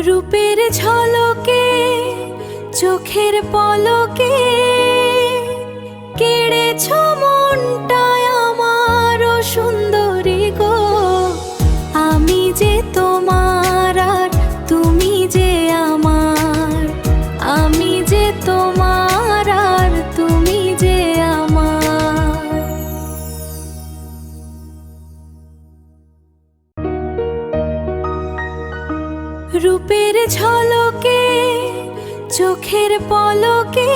রূপের ঝলকে চোখের পলকে কেড়েছ মনটায় আমার সুন্দরী গো। আমি যে তোমার আর তুমি যে আমার, আমি যে তোমার আর তুমি যে আমার। রূপের ঝলকে চোখের পলকে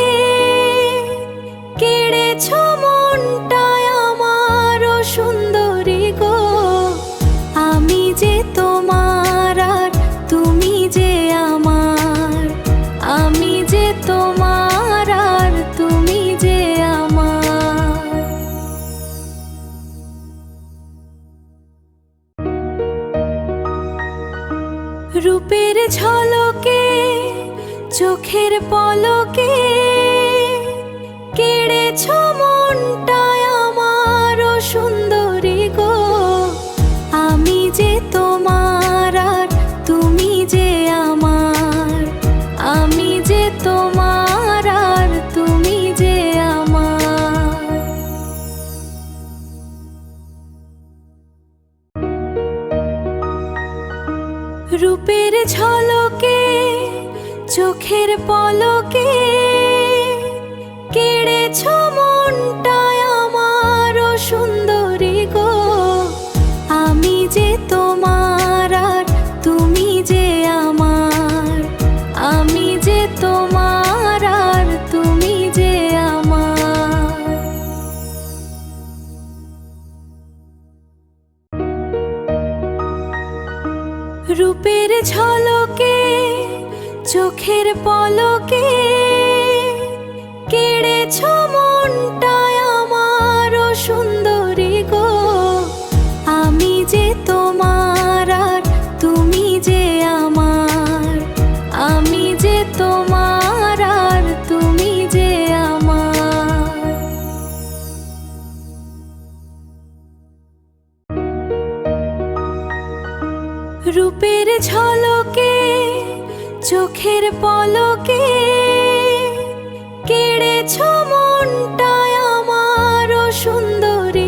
কেড়েছ মনটায় আমার সুন্দরী গো। আমি যে তোমার আর তুমি যে আমার, আমি যে তোমার আর তুমি যে আমার। রূপের ঝলকে চোখের পলকে কেড়েছ মনটায় আমার সুন্দরী গো। আমি যে তোমার আর তুমি যে আমার, আমি যে তোমার আর তুমি যে আমার। রূপের ঝলকে চোখের পলকে কেড়েছ মনটায় আমার সুন্দরী গো। আমি যে তোমার আর তুমি যে আমার, আমি যে তোমার আর তুমি যে আমার। রূপের ঝলকে চোখের পলকে কেড়েছ মনটায় আমার সুন্দরী গো। আমি যে তোমার আর তুমি যে আমার, আমি যে তোমার আর তুমি যে আমার। রূপের ঝলকে চোখের পলকে কেড়েছ মনটায় আমার সুন্দরী